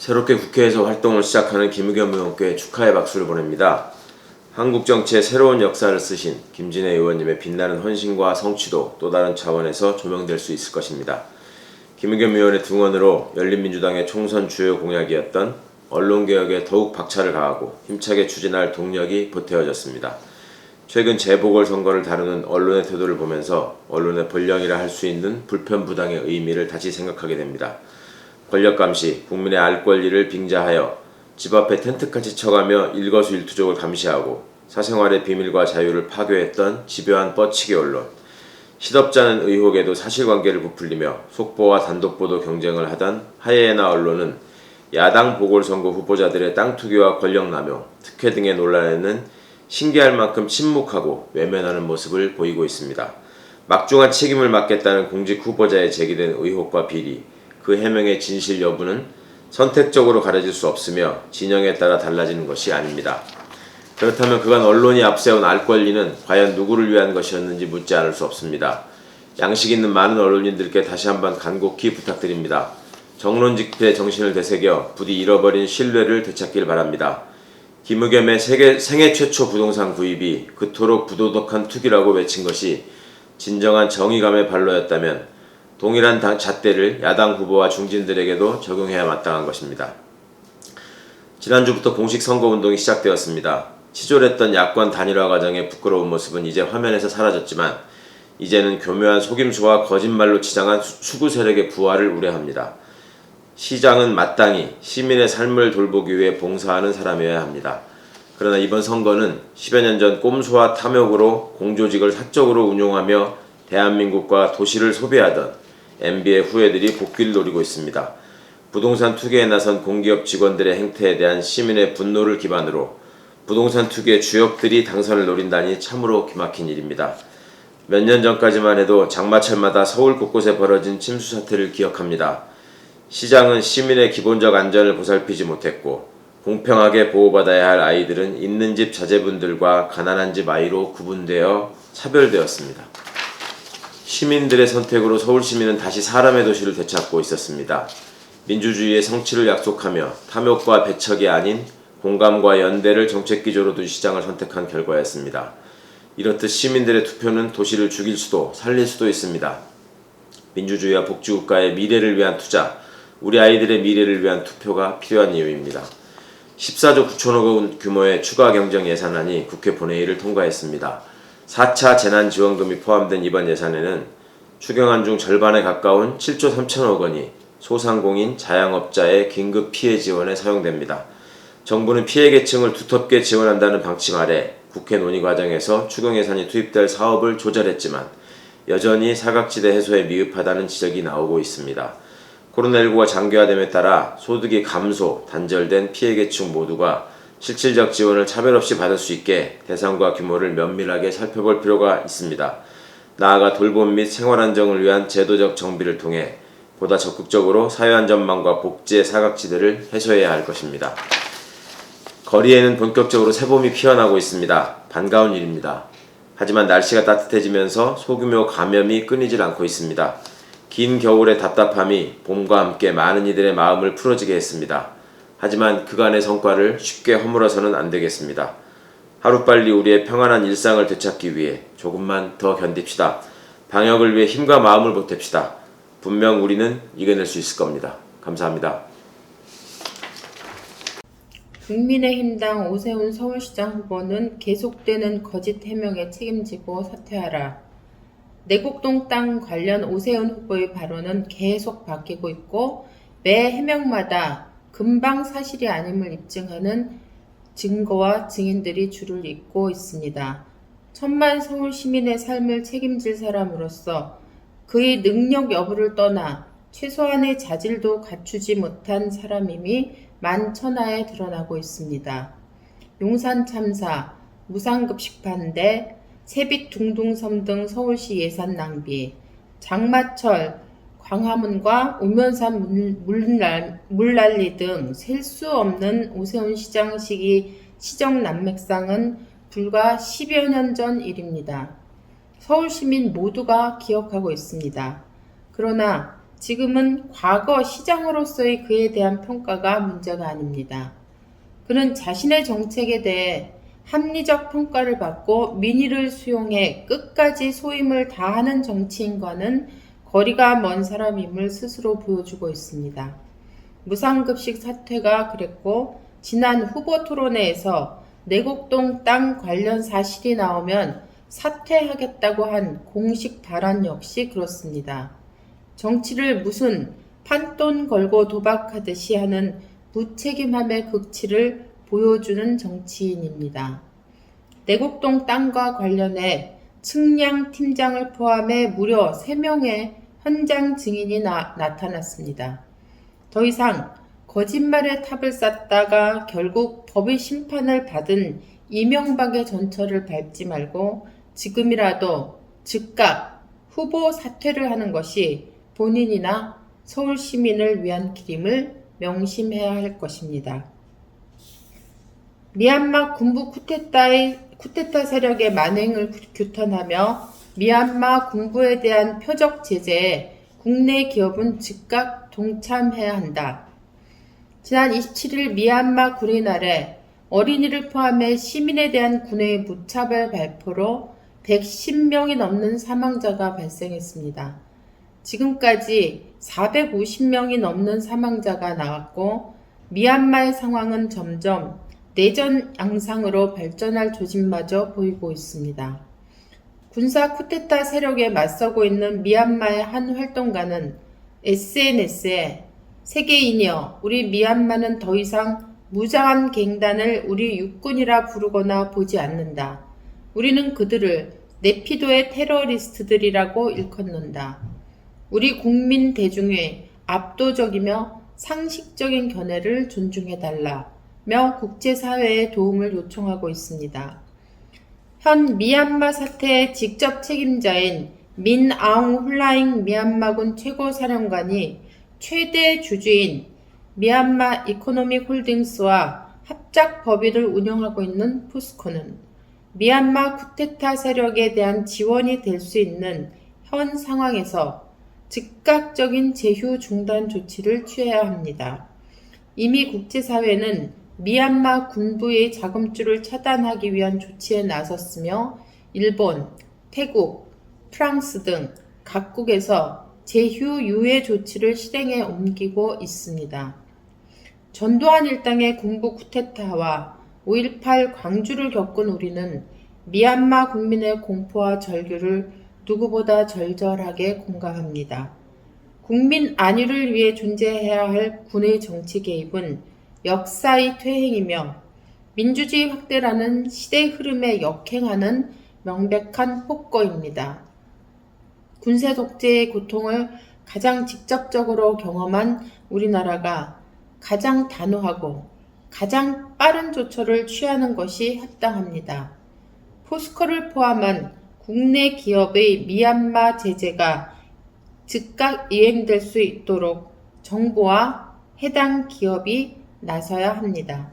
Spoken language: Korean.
새롭게 국회에서 활동을 시작하는 김의겸 의원께 축하의 박수를 보냅니다. 한국 정치의 새로운 역사를 쓰신 김진애 의원님의 빛나는 헌신과 성취도 또 다른 차원에서 조명될 수 있을 것입니다. 김의겸 의원의 등원으로 열린민주당의 총선 주요 공약이었던 언론개혁에 더욱 박차를 가하고 힘차게 추진할 동력이 보태어졌습니다. 최근 재보궐선거를 다루는 언론의 태도를 보면서 언론의 본령이라 할 수 있는 불편부당의 의미를 다시 생각하게 됩니다. 권력감시, 국민의 알 권리를 빙자하여 집 앞에 텐트까지 쳐가며 일거수일투족을 감시하고 사생활의 비밀과 자유를 파괴했던 집요한 뻗치기 언론, 시덥잖은 의혹에도 사실관계를 부풀리며 속보와 단독보도 경쟁을 하던 하이에나 언론은 야당 보궐선거 후보자들의 땅 투기와 권력 남용, 특혜 등의 논란에는 신기할 만큼 침묵하고 외면하는 모습을 보이고 있습니다. 막중한 책임을 맡겠다는 공직 후보자에 제기된 의혹과 비리, 그 해명의 진실 여부는 선택적으로 가려질 수 없으며 진영에 따라 달라지는 것이 아닙니다. 그렇다면 그간 언론이 앞세운 알 권리는 과연 누구를 위한 것이었는지 묻지 않을 수 없습니다. 양식 있는 많은 언론인들께 다시 한번 간곡히 부탁드립니다. 정론직폐 정신을 되새겨 부디 잃어버린 신뢰를 되찾길 바랍니다. 김의겸의 생애 최초 부동산 구입이 그토록 부도덕한 투기라고 외친 것이 진정한 정의감의 발로였다면 동일한 잣대를 야당 후보와 중진들에게도 적용해야 마땅한 것입니다. 지난주부터 공식 선거운동이 시작되었습니다. 치졸했던 야권 단일화 과정의 부끄러운 모습은 이제 화면에서 사라졌지만 이제는 교묘한 속임수와 거짓말로 치장한 수구 세력의 부활을 우려합니다. 시장은 마땅히 시민의 삶을 돌보기 위해 봉사하는 사람이어야 합니다. 그러나 이번 선거는 10여 년 전 꼼수와 탐욕으로 공조직을 사적으로 운용하며 대한민국과 도시를 소비하던 MB의 후예들이 복귀를 노리고 있습니다. 부동산 투기에 나선 공기업 직원들의 행태에 대한 시민의 분노를 기반으로 부동산 투기의 주역들이 당선을 노린다니 참으로 기막힌 일입니다. 몇 년 전까지만 해도 장마철마다 서울 곳곳에 벌어진 침수 사태를 기억합니다. 시장은 시민의 기본적 안전을 보살피지 못했고 공평하게 보호받아야 할 아이들은 있는 집 자제분들과 가난한 집 아이로 구분되어 차별되었습니다. 시민들의 선택으로 서울시민은 다시 사람의 도시를 되찾고 있었습니다. 민주주의의 성취를 약속하며 탐욕과 배척이 아닌 공감과 연대를 정책 기조로 둔 시장을 선택한 결과였습니다. 이렇듯 시민들의 투표는 도시를 죽일 수도 살릴 수도 있습니다. 민주주의와 복지국가의 미래를 위한 투자, 우리 아이들의 미래를 위한 투표가 필요한 이유입니다. 14조 9천억 원 규모의 추가 경정 예산안이 국회 본회의를 통과했습니다. 4차 재난지원금이 포함된 이번 예산에는 추경안 중 절반에 가까운 7조 3천억 원이 소상공인, 자영업자의 긴급 피해 지원에 사용됩니다. 정부는 피해 계층을 두텁게 지원한다는 방침 아래 국회 논의 과정에서 추경 예산이 투입될 사업을 조절했지만 여전히 사각지대 해소에 미흡하다는 지적이 나오고 있습니다. 코로나19가 장기화됨에 따라 소득이 감소, 단절된 피해 계층 모두가 실질적 지원을 차별 없이 받을 수 있게 대상과 규모를 면밀하게 살펴볼 필요가 있습니다. 나아가 돌봄 및 생활안정을 위한 제도적 정비를 통해 보다 적극적으로 사회안전망과 복지의 사각지대를 해소해야 할 것입니다. 거리에는 본격적으로 새봄이 피어나고 있습니다. 반가운 일입니다. 하지만 날씨가 따뜻해지면서 소규모 감염이 끊이질 않고 있습니다. 긴 겨울의 답답함이 봄과 함께 많은 이들의 마음을 풀어지게 했습니다. 하지만 그간의 성과를 쉽게 허물어서는 안 되겠습니다. 하루빨리 우리의 평안한 일상을 되찾기 위해 조금만 더 견딥시다. 방역을 위해 힘과 마음을 보탭시다. 분명 우리는 이겨낼 수 있을 겁니다. 감사합니다. 국민의힘당 오세훈 서울시장 후보는 계속되는 거짓 해명에 책임지고 사퇴하라. 내곡동 땅 관련 오세훈 후보의 발언은 계속 바뀌고 있고 매 해명마다 금방 사실이 아님을 입증하는 증거와 증인들이 줄을 잇고 있습니다. 천만 서울 시민의 삶을 책임질 사람으로서 그의 능력 여부를 떠나 최소한의 자질도 갖추지 못한 사람임이 만천하에 드러나고 있습니다. 용산 참사, 무상급식 반대, 세빛 둥둥섬 등 서울시 예산 낭비, 장마철, 광화문과 우면산 물난리 등 셀 수 없는 오세훈 시장 시기 시정 난맥상은 불과 10여 년 전 일입니다. 서울 시민 모두가 기억하고 있습니다. 그러나 지금은 과거 시장으로서의 그에 대한 평가가 문제가 아닙니다. 그는 자신의 정책에 대해 합리적 평가를 받고 민의를 수용해 끝까지 소임을 다하는 정치인과는 거리가 먼 사람임을 스스로 보여주고 있습니다. 무상급식 사퇴가 그랬고, 지난 후보 토론회에서 내곡동 땅 관련 사실이 나오면 사퇴하겠다고 한 공식 발언 역시 그렇습니다. 정치를 무슨 판돈 걸고 도박하듯이 하는 무책임함의 극치를 보여주는 정치인입니다. 내곡동 땅과 관련해 측량 팀장을 포함해 무려 3명의 현장 증인이 나타났습니다. 더 이상 거짓말의 탑을 쌓다가 결국 법의 심판을 받은 이명박의 전철을 밟지 말고 지금이라도 즉각 후보 사퇴를 하는 것이 본인이나 서울 시민을 위한 길임을 명심해야 할 것입니다. 미얀마 군부 쿠데타 세력의 만행을 규탄하며 미얀마 군부에 대한 표적 제재에 국내 기업은 즉각 동참해야 한다. 지난 27일 미얀마 군인 아래 어린이를 포함해 시민에 대한 군의 무차별 발포로 110명이 넘는 사망자가 발생했습니다. 지금까지 450명이 넘는 사망자가 나왔고, 미얀마의 상황은 점점 내전 양상으로 발전할 조짐마저 보이고 있습니다. 군사 쿠데타 세력에 맞서고 있는 미얀마의 한 활동가는 SNS에 세계인이여, 우리 미얀마는 더 이상 무장한 갱단을 우리 육군이라 부르거나 보지 않는다. 우리는 그들을 네피도의 테러리스트들이라고 일컫는다. 우리 국민 대중의 압도적이며 상식적인 견해를 존중해달라며 국제사회의 도움을 요청하고 있습니다. 현 미얀마 사태의 직접 책임자인 민 아웅 훌라잉 미얀마군 최고사령관이 최대 주주인 미얀마 이코노믹 홀딩스와 합작 법인을 운영하고 있는 포스코는 미얀마 쿠데타 세력에 대한 지원이 될 수 있는 현 상황에서 즉각적인 제휴 중단 조치를 취해야 합니다. 이미 국제사회는 미얀마 군부의 자금줄을 차단하기 위한 조치에 나섰으며, 일본, 태국, 프랑스 등 각국에서 제휴 유예 조치를 실행에 옮기고 있습니다. 전두환 일당의 군부 쿠데타와 5.18 광주를 겪은 우리는 미얀마 국민의 공포와 절규를 누구보다 절절하게 공감합니다. 국민 안위를 위해 존재해야 할 군의 정치 개입은 역사의 퇴행이며 민주주의 확대라는 시대 흐름에 역행하는 명백한 폭거입니다. 군세 독재의 고통을 가장 직접적으로 경험한 우리나라가 가장 단호하고 가장 빠른 조처를 취하는 것이 합당합니다. 포스코를 포함한 국내 기업의 미얀마 제재가 즉각 이행될 수 있도록 정부와 해당 기업이 나서야 합니다.